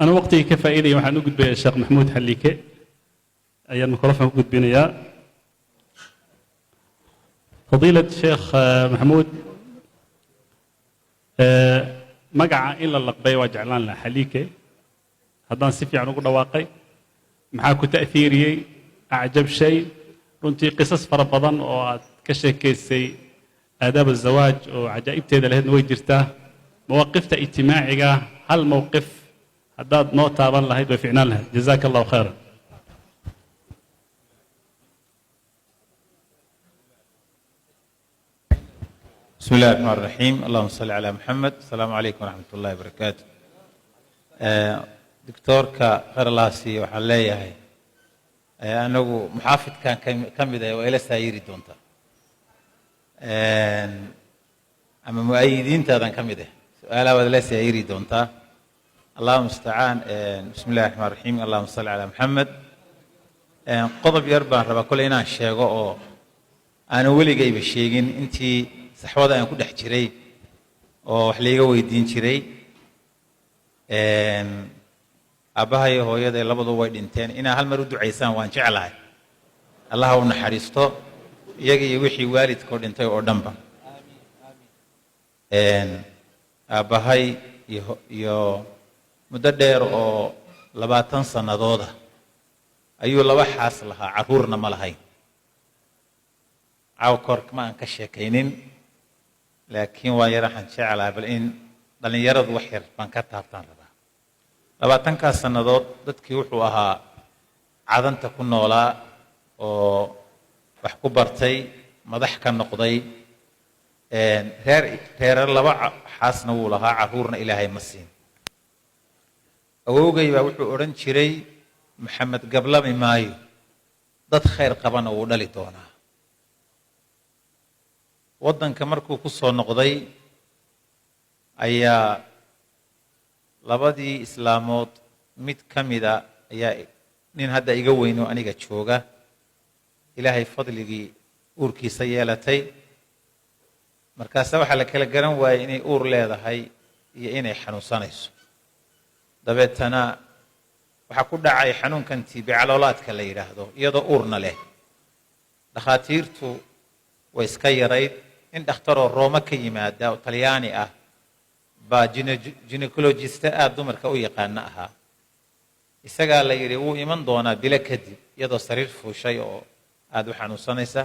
أنا وقتي كفائدة وحن نقول بالشيخ محمود حليكة أي الميكروفون نقول بينيا فضيلة الشيخ محمود مقع إلا اللقبي وجعلان له حليكة هذا سيف يعني نقول واقعي معاكو تأثيري أعجب شيء runtii qisas fara badan oo aad ka sheekaysay aadaab الزواج oo cajaa'ibteeda lahayd way jirtaa مواقفta ijtimaaciga hal mowqif haddaad noo taaban lahayd way fiicnaan lahayd jazaaka allahu khayran بسم الله الرحمن الرحيم اللهم صل على محمد السلام عليكم ورحمة الله وبركاته دكتورك خير الله سي waxaan leeyahay anagu muxaafidkan kamid ah waa ila saayiri doonta ama muayidiintaadan kamid ah su'aalaha wada la saayiri doonta Allahu musta'an bismillahir rahmanir rahim Allahumma salli ala Muhammad qodob yar baan rabaa kale inaan sheego oo aan waligayba sheegin intii saxwada aan ku dhex jiray oo wax leega weydiin jiray abahay hooyaday labadu way dhinteen ina hal mar u duceysaan waan jeclahay Allah uu naxariisto iyaga iyo wixii waalidkood dhintay oo dhanba abahay iyo muddo dheer oo 20 sanadood ayuu laba xaas lahaa caruurna ma lahayn awkork ma aan ka sheekaynin laakiin waa yarahan jeclahay bal in dhalinyaradu wax yar baan ka taabtaan 20 sanadood dadkii wuxuu ahaa cadanta ku noolaa oo wax ku bartay madax ka noqday reer laba xaasna wuu lahaa caruurna ilaahay ma siin awowgay baa wuxuu oran jiray maxamed gablami maayo dad khayr qabana uu dhali doonaa wadanka markuu ku soo noqday ayaa labadii islaamood mid kamida ayaa nin hadda iga weyno aniga jooga ilaahay fadligii uurkiisa yeelatay markaas waxa la kala garan waayay inay uur leedahay iyo inay xanuunsanayso dabeetana waxa ku dhacay xanuunkan tiibicaloolaadka la yiraahdo iyadoo uurna leh dhakhaatiirtu way iska yarayd in dhakhtaroo Rooma ka yimaada oo Talyaani ah ba gynecologist aad dumarka u yaqaan aha isaga la yiri uu iman doona bila kadib iyadoo sariir fuushay oo aad u xanuunsanaysa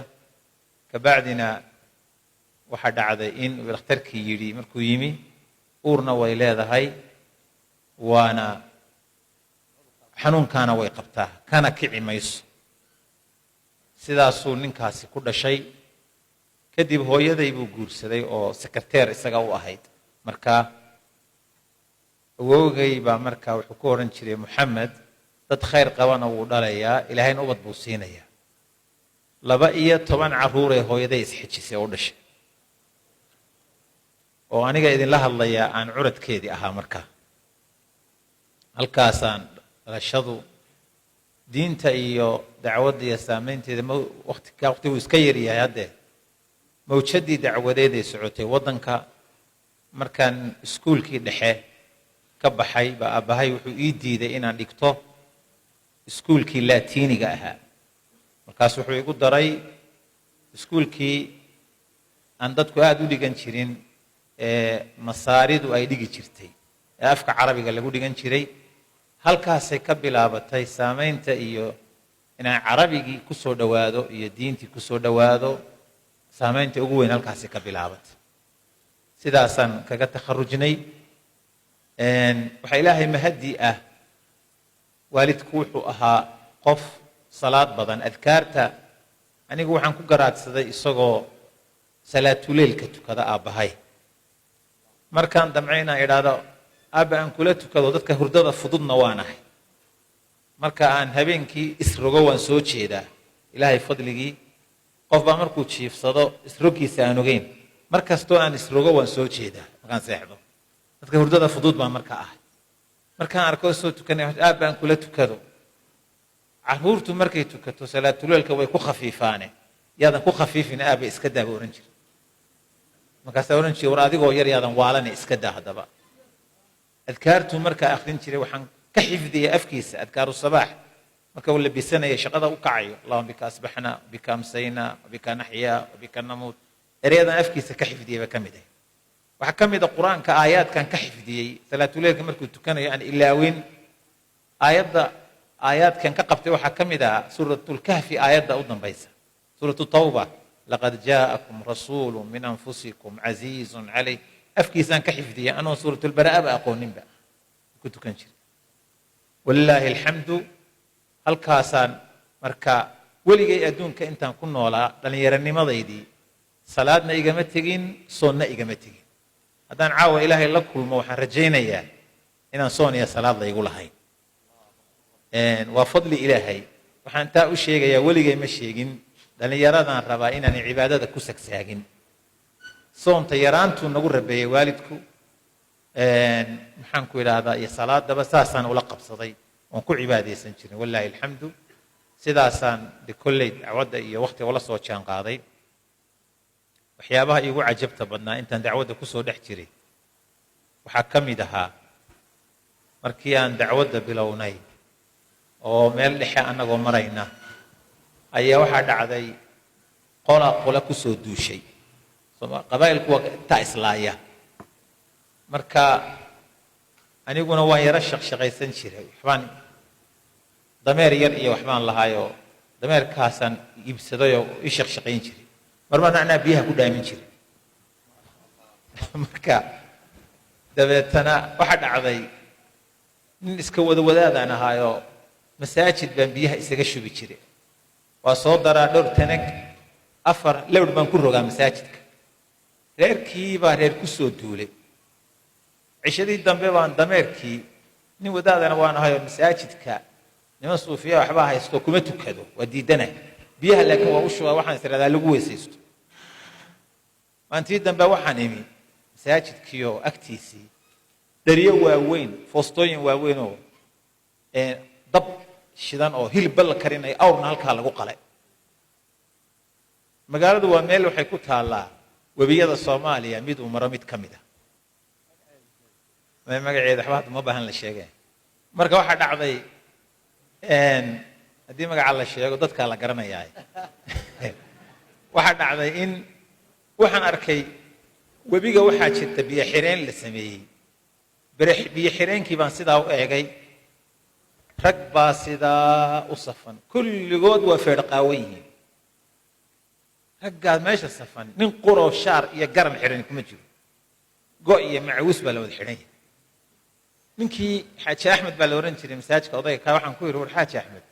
ka bacdina waxa dhacday in dhakhtarkii yiri markuu yimi uurna way leedahay waana xanuunkana way qabtaa kana kici mayso sidaasuu ninkaasi ku dhashay kadib hooyaday buu guursaday oo secretary isaga u ahayd marka awowgay baa marka wuxuu ku oran jiray Muhammad dad khayr qabana uu dhalayaa ilaahayna ubad buu siinayaa 12 caruur ee hooyaday isxijisay oo dhashay oo aniga idin la hadlayaa aan curadkeedii ahaa marka halkaasaan rashadu diinta iyo dacwadda iyo saameynteeda waqti uu iska yar yahay hadda mawjadii dacwadeed ee socotay wadanka markaan iskuulkii dhexe ka baxay ba abahay wuxuu ii diiday inaan dhigto iskuulkii laatiiniga ahaa markaas wuxuu igu daray iskuulkii aan dadku aad u dhigan jirin masaaridu ay dhigi jirtay afka carabiga lagu dhigan jiray halkaasay ka bilaabatay saameynta iyo inaan carabigii ku soo dhawaado iyo diintii ku soo dhawaado saameynta ugu weyn halkaasay ka bilaabatay sidaasan kaga takharujnay waxa ilaahay mahadi ah waalidku wuxuu ahaa qof salaad badan adkaarta anigu waxaan ku garaadsaday isagoo salaatuleelka tukada aabahay markaan damcayna iraado aaba aan kula tukado dadka hurdada fududna waanahay marka aan habeenkii isrogo waan soo jeedaa ilaahay fadligii qof baa markuu jiifsado isrogiisa aan ogeyn markastoo aan isrogo waan soo jeedaa markaan seexdo dadka hurdada fudud baa marka ah markaan arko soo tukanay aaba aan kula tukado caruurtu markay tukato salaatuleelka way ku khafiifaane yaadan ku khafiifin aaba iska daa oran jir markaas oran jir war adigoo yar yaadan waalane iska daa hadaba adkaartu marka akhrin jiray waxaan ka xifdiya afkiisa adkaaru sabaax marka uu labisanaya shaqada u kacayo allahumma bika asbaxna bika amsayna bika naxya bika namuut ereyadan afkiisa ka xifdiya ba kamid ah waxa kamid ah quraanka aayaadkan ka xifdiyay salaatuleelka markuu tukanayo aan ilaawin aayaadkan ka qabtay waxa kamid ah suuratul kahfi aayada u dambaysa suuratul tawba laqad jaakum rasuulun min anfusikum azizun alayh afkiisan ka xifdiyay anoo suuratul baraa aqooninba ku tukan jiray wallaahi alxamdu halkaasaan marka weligay adduunka intaan ku noolaa dhallinyaranimadeydii salaadna igama tegin soonna igama tegin haddaan caawa ilaahay la kulmo waxaan rajaynayaa inaan soon iyo salaad laygu lahayn waa fadli ilaahay waxaan taa u sheegayaa weligay ma sheegin dhallinyaradaan rabaa inaan cibaadada ku sagsaagin soonta yaraantuu nagu rabeeyey waalidku maxaan ku idhaahdaa iyo salaadaba saasaan ula qabsaday oon ku cibaadaysan jirin wallaahi alxamdu sidaasaan de kolley dacwadda iyo waqtiga la soo jaan qaaday waxyaabaha iigu cajabta badnaa intaan dacwadda kusoo dhex jiray waxaa ka mid ahaa markii aan dacwadda bilownay oo meel dhexe annagoo marayna ayaa waxaa dhacday qola kusoo duushay qabaa'ilku waa taa islaaya marka aniguna waan yara shaqshaqaysan jiray waxbaan dameer yar iyo waxbaan lahaayoo dameerkaasaan iibsadayoo ii shaqshaqayn jiray marmarna anaa biyaha ku dhaamin jiray marka dabeetana waxaa dhacday nin iska wadaadaan ahaayoo masaajid baan biyaha isaga shubi jiray waa soo daraa dhowr tanag 4 lewr baan ku rogaa masaajidka reerkii baa reer ku soo duulay cishadii dambe baan dameerkii nin wadaadana waan ahayo masaajidka niman suufiya waxba haysto kuma tukado waa diidana biyaha laakiin waa u shubaa waxaan isiradaa lagu weesaysto maantii dambe waxaan imi masaajidkiyo agtiisii dariyo waaweyn foostooyin waaweyn oo dab shidan oo hilib la karinayo awrna halkaa lagu qalay magaaladu waa meel waxay ku taallaa webiyada Soomaaliya mid uu maro mid ka mid ah magaceeda waxba hadda ma baahan la sheegay marka waxa dhacday haddii magaca la sheego dadka la garanayaa waxa dhacday in waxaan arkay webiga waxaa jirta biyo xireen la sameeyay biyo xireenkii baan sidaa u eegay rag baa sidaa u safan kulligood waa feedhaqaawan yihiin raggaad meesha safan nin quroo shaar iyo garan xiran kuma jiro go iyo macawis baa la wada xiran yahay ninkii xaaji axmed baa la oran jiray masaajidka odayga ka waxaan ku yiri war xaaji axmed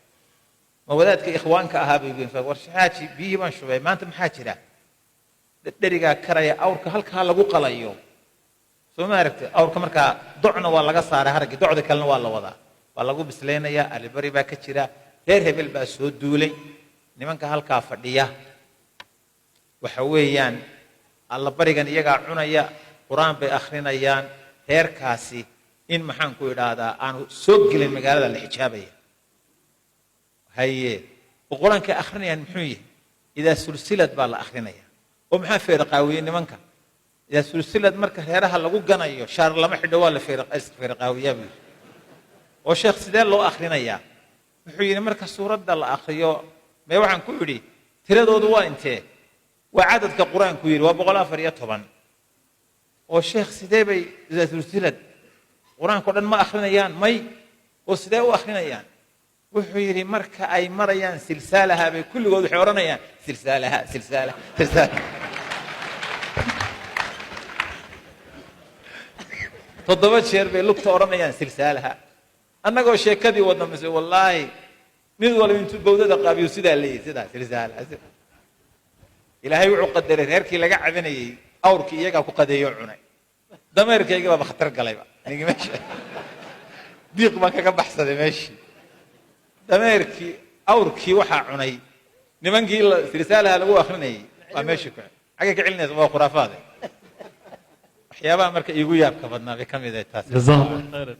ma wadaadka ikhwaanka ahaa bay yidhi war xaaji biyo baan shubay maanta maxaa jira dherigaa karaya awrka halkaa lagu qalayo soo ma aragtay awrka markaa docna waa laga saaray haragii docda kalena waa la wadaa waa lagu bisleynayaa alibari baa ka jira reer hebel baa soo duulay nimanka halkaa fadhiya waxa weeyaan alla barigan iyagaa cunaya quraan bay akhrinayaan reerkaasi in maxaan ku idhaahdaa aanu soo gelin magaalada la xijaabaya haye quraanka akhrinayaan muxuu yahay idaa sulsilad baa la akhrinaya oo maxaa feerqaawiye nimanka idaa sulsilad marka reeraha lagu ganayo shaar lama xidho waa la feerqaawiyaa oo sheekh sidee loo akhrinayaa wuxuu yiri marka suurada la akhriyo ma waxaan ku yiri tiradoodu waa intee waa cadadka quraanku yiri waa 114 oo sheekh sidee bay idaa sulsilad quraanka dhan ma akhrinayaan may oo sidee u akhrinayaan wuxuu yiri marka ay marayaan silsaalaha bay kulligood waxay oranayaan silsaalaha toddoba jeer bay lugta oranayaan silsaalaha annagoo sheekadii wadna mise wallaahi mid walba intuu bawdada qaabiyo sidaa leeyahay sidaa silsaalaha ilaahay wuxuu qadaray reerkii laga cabanayay awrkii iyaga ku qadeeyo cunay dameerkayga baa khatar galayba nigi meesha diiq baan kaga baxsaday meeshii dameerkii awrkii waxaa cunay nimankii silsaalaha lagu akhrinayay waa meeshii ku xagga ka celinaysa waa khuraafaad waxyaabaha marka iigu yaabka badnaa bay ka mid tahay jazakallahu khayran